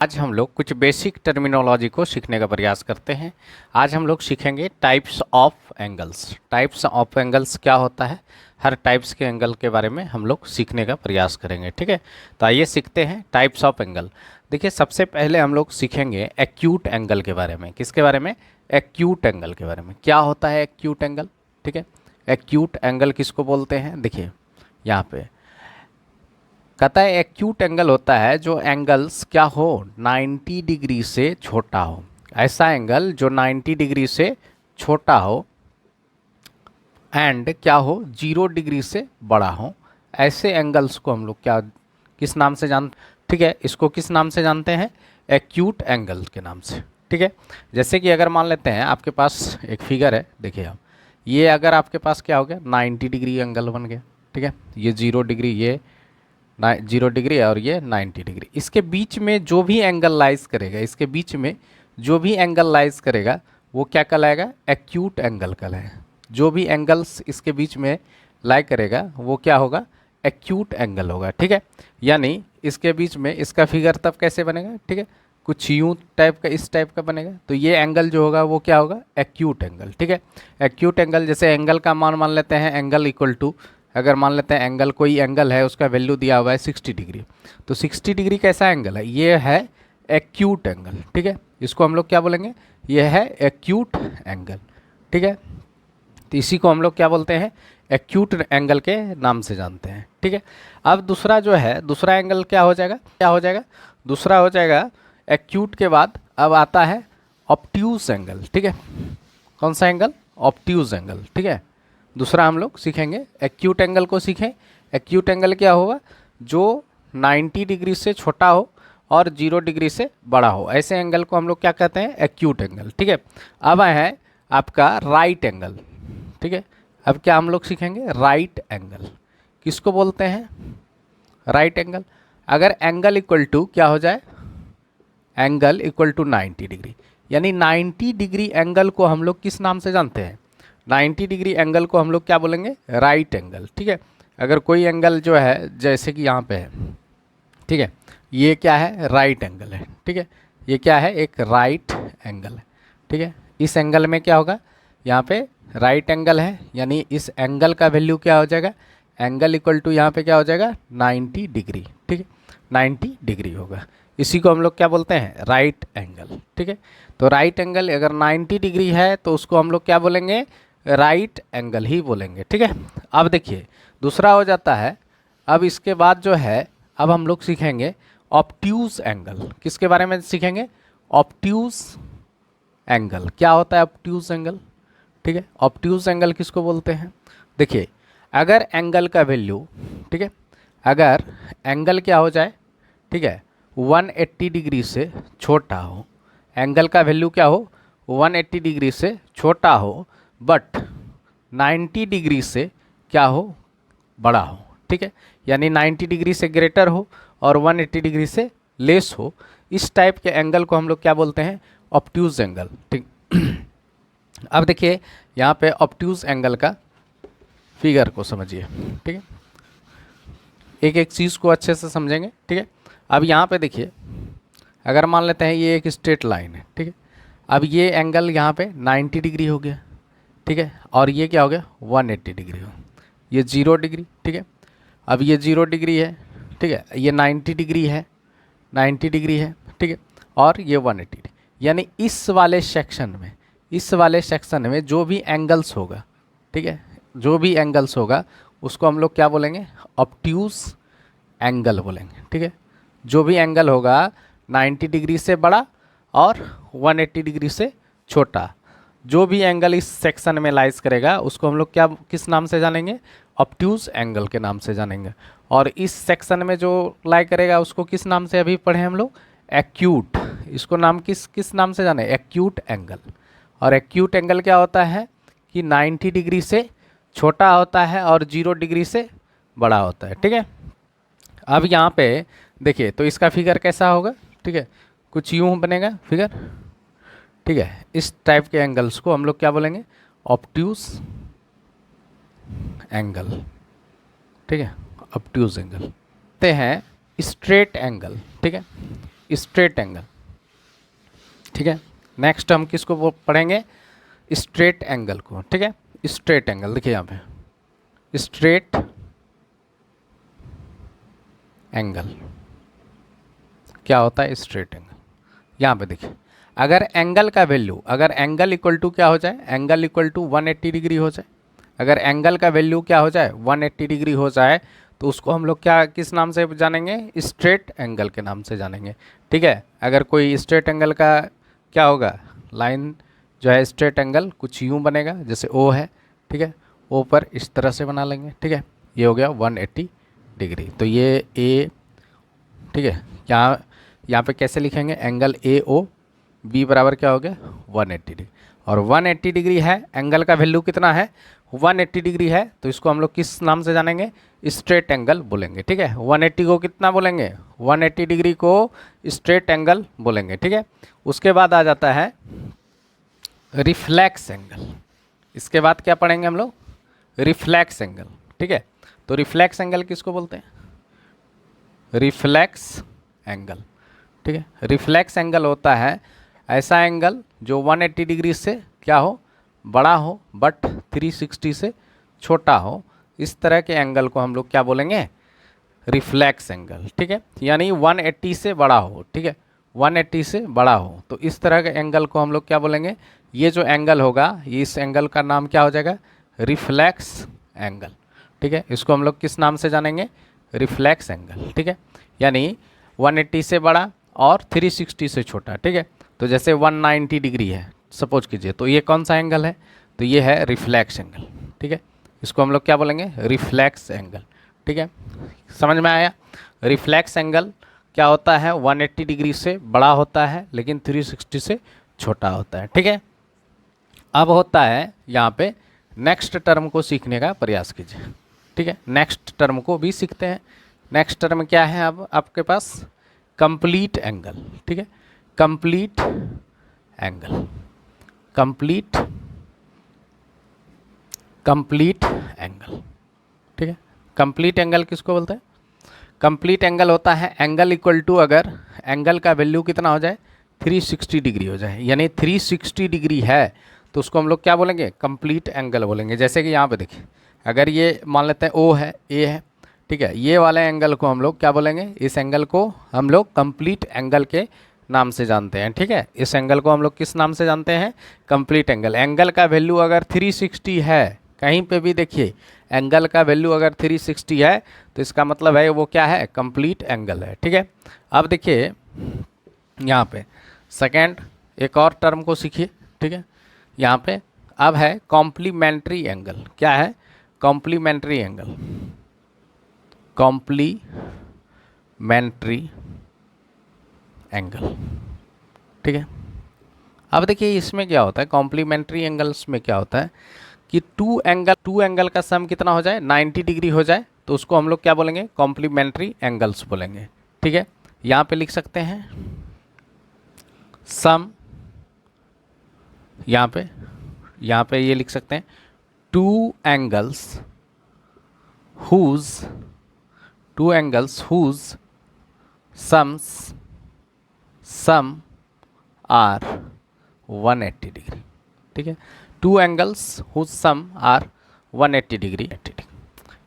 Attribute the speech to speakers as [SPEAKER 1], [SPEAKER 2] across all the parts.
[SPEAKER 1] आज हम लोग कुछ बेसिक टर्मिनोलॉजी को सीखने का प्रयास करते हैं। आज हम लोग सीखेंगे types of angles. Types of angles क्या होता है, हर टाइप्स के एंगल के बारे में हम लोग सीखने का प्रयास करेंगे। ठीक है, तो आइए सीखते हैं टाइप्स ऑफ एंगल। देखिए, सबसे पहले हम लोग सीखेंगे एक्यूट एंगल के बारे में। किसके बारे में? एक्यूट एंगल के बारे में। क्या होता है एक्यूट एंगल? ठीक है, एक्यूट एंगल किसको बोलते हैं? देखिए यहाँ पे कहता है एक्यूट एंगल होता है जो एंगल्स क्या हो, 90 डिग्री से छोटा हो। ऐसा एंगल जो 90 डिग्री से छोटा हो एंड क्या हो, 0 डिग्री से बड़ा हो। ऐसे एंगल्स को हम लोग क्या, किस नाम से ठीक है, इसको किस नाम से जानते हैं? एक्यूट एंगल के नाम से। ठीक है, जैसे कि अगर मान लेते हैं आपके पास एक फिगर है, देखिए आप, ये अगर आपके पास क्या हो गया, 90 डिग्री एंगल बन गया। ठीक है, ये 0 डिग्री, ये 0 डिग्री और ये 90 डिग्री। इसके बीच में जो भी एंगल लाइज करेगा, इसके बीच में जो भी एंगल लाइज करेगा वो क्या कहलाएगा? एक्यूट एंगल कहलाएगा। जो भी एंगल्स इसके बीच में लाई करेगा वो क्या होगा? एक्यूट एंगल होगा। ठीक है, यानी इसके बीच में इसका फिगर तब कैसे बनेगा? ठीक है, कुछ यूं टाइप का, इस टाइप का बनेगा। तो ये एंगल जो होगा वो क्या होगा? Acute angle. ठीक है, एक्यूट एंगल, जैसे एंगल का मान मान लेते हैं, एंगल इक्वल टू, अगर मान लेते हैं एंगल, कोई एंगल है उसका वैल्यू दिया हुआ है 60 डिग्री, तो 60 डिग्री कैसा एंगल है? ये है एक्यूट एंगल। ठीक है, इसको हम लोग क्या बोलेंगे? ये है एक्यूट एंगल। ठीक है, तो इसी को हम लोग क्या बोलते हैं? एक्यूट एंगल के नाम से जानते हैं। ठीक है, अब दूसरा जो है, दूसरा एंगल क्या हो जाएगा? क्या हो जाएगा? दूसरा हो जाएगा एक्यूट के बाद अब आता है ऑब्ट्यूज एंगल। ठीक है, कौन सा एंगल? Obtuse angle. ठीक है, दूसरा हम लोग सीखेंगे, एक्यूट एंगल को सीखें। एक्यूट एंगल क्या होगा? जो 90 डिग्री से छोटा हो और 0 डिग्री से बड़ा हो, ऐसे एंगल को हम लोग क्या कहते हैं? Acute angle. ठीक है, अब है आपका राइट एंगल। ठीक है, अब क्या हम लोग सीखेंगे? Right angle. किसको बोलते हैं? Right angle. अगर एंगल इक्वल टू क्या हो जाए? एंगल इक्वल टू 90 डिग्री, यानी 90 डिग्री एंगल को हम लोग किस नाम से जानते हैं? 90 डिग्री एंगल को हम लोग क्या बोलेंगे? Right angle. ठीक है, अगर कोई एंगल जो है, जैसे कि यहाँ पे है, ठीक है, ये क्या है? राइट एंगल है। ठीक है, ये क्या है? एक राइट एंगल है। ठीक है, इस एंगल में क्या होगा? यहाँ पे राइट एंगल है, यानी इस एंगल का वैल्यू क्या हो जाएगा? एंगल इक्वल टू यहाँ पे क्या हो जाएगा? 90 डिग्री। ठीक है, 90 डिग्री होगा। इसी को हम लोग क्या बोलते हैं? Right angle. ठीक है, तो राइट एंगल अगर 90 डिग्री है तो उसको हम लोग क्या बोलेंगे? राइट एंगल ही बोलेंगे। ठीक है, अब देखिए दूसरा हो जाता है, अब इसके बाद जो है, अब हम लोग सीखेंगे ऑब्ट्यूज एंगल। किसके बारे में सीखेंगे? Obtuse angle. क्या होता है ऑब्ट्यूज एंगल? ठीक है, ऑब्ट्यूज एंगल किसको बोलते हैं? देखिए, अगर एंगल का वैल्यू, ठीक है, अगर एंगल क्या हो जाए, ठीक है, 180 डिग्री से छोटा हो, एंगल का वैल्यू क्या हो? 180 डिग्री से छोटा हो, बट 90 डिग्री से क्या हो? बड़ा हो। ठीक है, यानी 90 डिग्री से ग्रेटर हो और 180 डिग्री से लेस हो, इस टाइप के एंगल को हम लोग क्या बोलते हैं? Obtuse angle. ठीक अब देखिए यहाँ पे ऑब्ट्यूज एंगल का फिगर को समझिए। ठीक है, एक एक चीज़ को अच्छे से समझेंगे। ठीक है, अब यहाँ पे देखिए, अगर मान लेते हैं ये एक स्ट्रेट लाइन है। ठीक है, अब ये एंगल यहाँ पे 90 डिग्री हो गया। ठीक है, और ये क्या हो गया? 180 डिग्री हो, ये 0 डिग्री। ठीक है, अब ये 0 डिग्री है। ठीक है, ये 90 डिग्री है, 90 डिग्री है। ठीक है, और ये 180 डिग्री, यानी इस वाले सेक्शन में, इस वाले सेक्शन में जो भी एंगल्स होगा, ठीक है, जो भी एंगल्स होगा उसको हम लोग क्या बोलेंगे? ऑब्ट्यूज एंगल बोलेंगे। ठीक है, जो भी एंगल होगा 90 डिग्री से बड़ा और 180 डिग्री से छोटा, जो भी एंगल इस सेक्शन में लाइज करेगा उसको हम लोग क्या, किस नाम से जानेंगे? ऑब्ट्यूज एंगल के नाम से जानेंगे। और इस सेक्शन में जो लाई करेगा उसको किस नाम से अभी पढ़े हम लोग? एक्यूट। इसको नाम किस किस नाम से जाने? Acute angle. और एक्यूट एंगल क्या होता है कि 90 डिग्री से छोटा होता है और 0 डिग्री से बड़ा होता है। ठीक है, अब यहाँ पे देखिए, तो इसका फिगर कैसा होगा? ठीक है, कुछ यूँ बनेगा फिगर। ठीक है, इस टाइप के एंगल्स को हम लोग क्या बोलेंगे? Obtuse angle. ठीक है, ऑब्ट्यूज एंगल। ते हैं स्ट्रेट एंगल। ठीक है, स्ट्रेट एंगल। ठीक है, नेक्स्ट हम किसको पढ़ेंगे, स्ट्रेट एंगल को। ठीक है, स्ट्रेट एंगल देखिए यहाँ पे स्ट्रेट एंगल क्या होता है, स्ट्रेट एंगल। यहाँ पे देखिए अगर एंगल का वैल्यू, अगर एंगल इक्वल टू क्या हो जाए, एंगल इक्वल टू 180 डिग्री हो जाए, अगर एंगल का वैल्यू क्या हो जाए 180 डिग्री हो जाए, तो उसको हम लोग क्या किस नाम से जानेंगे, स्ट्रेट एंगल के नाम से जानेंगे। ठीक है, अगर कोई स्ट्रेट एंगल का क्या होगा, लाइन जो है स्ट्रेट एंगल कुछ यूँ बनेगा, जैसे ओ है। ठीक है, ओ पर इस तरह से बना लेंगे। ठीक है, ये हो गया 180 डिग्री। तो ये ए, ठीक है, यहाँ पे कैसे लिखेंगे, एंगल ए ओ बी बराबर क्या हो गया 180 डिग्री। और 180 डिग्री है, एंगल का वैल्यू कितना है 180 डिग्री है, तो इसको हम लोग किस नाम से जानेंगे, स्ट्रेट एंगल बोलेंगे। ठीक है, 180 को कितना बोलेंगे, 180 डिग्री को स्ट्रेट एंगल बोलेंगे। ठीक है, उसके बाद आ जाता है रिफ्लेक्स एंगल। इसके बाद क्या पढ़ेंगे हम लोग, रिफ्लेक्स एंगल। ठीक है, तो रिफ्लेक्स एंगल किसको बोलते हैं, रिफ्लेक्स एंगल। ठीक है, रिफ्लेक्स एंगल होता है ऐसा एंगल जो 180 डिग्री से क्या हो, बड़ा हो, बट 360 से छोटा हो। इस तरह के एंगल को हम लोग क्या बोलेंगे, रिफ्लेक्स एंगल। ठीक है, यानी 180 से बड़ा हो। ठीक है, 180 से बड़ा हो, तो इस तरह के एंगल को हम लोग क्या बोलेंगे, ये जो एंगल होगा, ये इस एंगल का नाम क्या हो जाएगा, रिफ्लेक्स एंगल। ठीक है, इसको हम लोग किस नाम से जानेंगे, रिफ्लेक्स एंगल। ठीक है, यानी 180 से बड़ा और 360 से छोटा। ठीक है, तो जैसे 190 डिग्री है सपोज कीजिए, तो ये कौन सा एंगल है, तो ये है रिफ्लेक्स एंगल। ठीक है, इसको हम लोग क्या बोलेंगे, रिफ्लेक्स एंगल। ठीक है, समझ में आया। रिफ्लेक्स एंगल क्या होता है, 180 डिग्री से बड़ा होता है लेकिन 360 से छोटा होता है। ठीक है, अब होता है यहाँ पे नेक्स्ट टर्म को सीखने का प्रयास कीजिए। ठीक है, नेक्स्ट टर्म को भी सीखते हैं। नेक्स्ट टर्म क्या है अब आपके पास, कंप्लीट एंगल। ठीक है, complete angle, complete complete angle. ठीक है, कंप्लीट एंगल किसको बोलते हैं, कंप्लीट एंगल होता है एंगल इक्वल टू, अगर एंगल का वैल्यू कितना हो जाए 360 डिग्री हो जाए, यानी 360 डिग्री है तो उसको हम लोग क्या बोलेंगे, कंप्लीट एंगल बोलेंगे। जैसे कि यहाँ पे देखिए, अगर ये मान लेते हैं ओ है, ए है। ठीक है, ये वाले एंगल को हम लोग क्या बोलेंगे, इस एंगल को हम लोग कंप्लीट एंगल के नाम से जानते हैं। ठीक है, इस एंगल को हम लोग किस नाम से जानते हैं, कंप्लीट एंगल। एंगल का वैल्यू अगर 360 है, कहीं पे भी देखिए एंगल का वैल्यू अगर 360 है तो इसका मतलब है वो क्या है, कंप्लीट एंगल है। ठीक है, अब देखिए यहाँ पे सेकेंड एक और टर्म को सीखिए। ठीक है, यहाँ पे अब है कॉम्प्लीमेंट्री एंगल। क्या है, कॉम्प्लीमेंट्री एंगल, कॉम्प्लीमेंट्री एंगल। ठीक है, अब देखिए इसमें क्या होता है, कॉम्प्लीमेंट्री एंगल्स में क्या होता है कि टू एंगल का सम कितना हो जाए 90 डिग्री हो जाए, तो उसको हम लोग क्या बोलेंगे, कॉम्प्लीमेंट्री एंगल्स बोलेंगे। ठीक है, यहाँ पे लिख सकते हैं सम, यहाँ पे ये लिख सकते हैं two angles whose sum are 180 degree. ठीक है, two angles whose sum are 180 degree,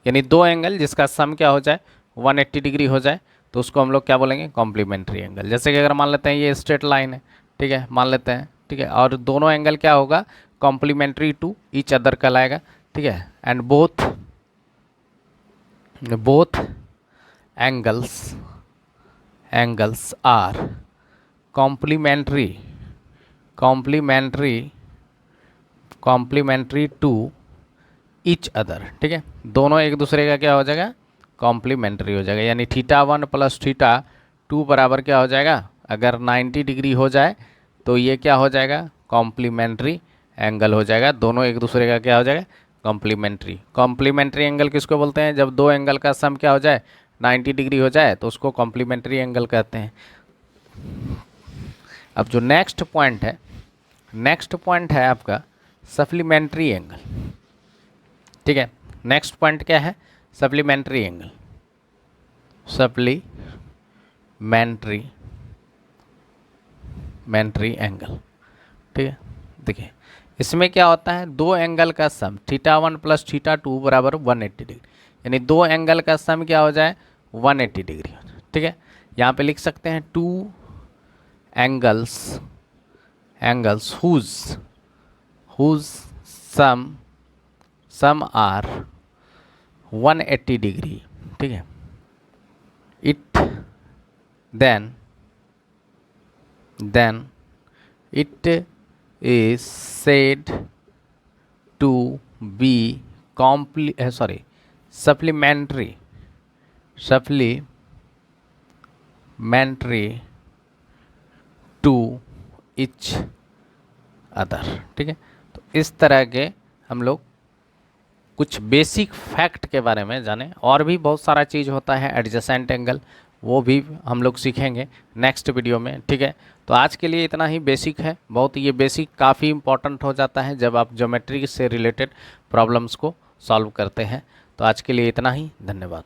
[SPEAKER 1] यानी दो एंगल जिसका सम क्या हो जाए 180 डिग्री हो जाए, तो उसको हम लोग क्या बोलेंगे, कॉम्प्लीमेंट्री एंगल। जैसे कि अगर मान लेते हैं ये स्ट्रेट लाइन है। ठीक है, मान लेते हैं। ठीक है, और दोनों एंगल क्या होगा, कॉम्प्लीमेंट्री टू ईच अदर कहलाएगा। ठीक है, and both angles are complementary to each other. ठीक है, दोनों एक दूसरे का क्या हो जाएगा, कॉम्प्लीमेंट्री हो जाएगा, यानी θ1 प्लस θ2 बराबर क्या हो जाएगा, अगर 90 डिग्री हो जाए तो ये क्या हो जाएगा, कॉम्प्लीमेंट्री एंगल हो जाएगा। दोनों एक दूसरे का क्या हो जाएगा, कॉम्प्लीमेंट्री एंगल किसको बोलते हैं, जब दो एंगल का सम क्या हो जाए 90 डिग्री हो जाए तो उसको कॉम्प्लीमेंट्री एंगल कहते हैं। अब जो नेक्स्ट पॉइंट है आपका सप्लीमेंट्री एंगल। ठीक है, नेक्स्ट पॉइंट क्या है, supplementary angle, supplementary supplementary angle. ठीक है, देखिए इसमें क्या होता है, दो एंगल का सम θ1 प्लस θ2 बराबर 180 डिग्री, यानी दो एंगल का सम क्या हो जाए 180 डिग्री हो जाए। ठीक है, यहाँ पे लिख सकते हैं two angles whose sum are 180 degree. ठीक है, it then it is said to be supplementary to each other। ठीक है, तो इस तरह के हम लोग कुछ बेसिक फैक्ट के बारे में जाने, और भी बहुत सारा चीज़ होता है एडजेसेंट एंगल, वो भी हम लोग सीखेंगे नेक्स्ट वीडियो में। ठीक है, तो आज के लिए इतना ही बेसिक है, बहुत ये बेसिक काफ़ी इंपॉर्टेंट हो जाता है जब आप ज्योमेट्री से रिलेटेड प्रॉब्लम्स को सॉल्व करते हैं। तो आज के लिए इतना ही, धन्यवाद।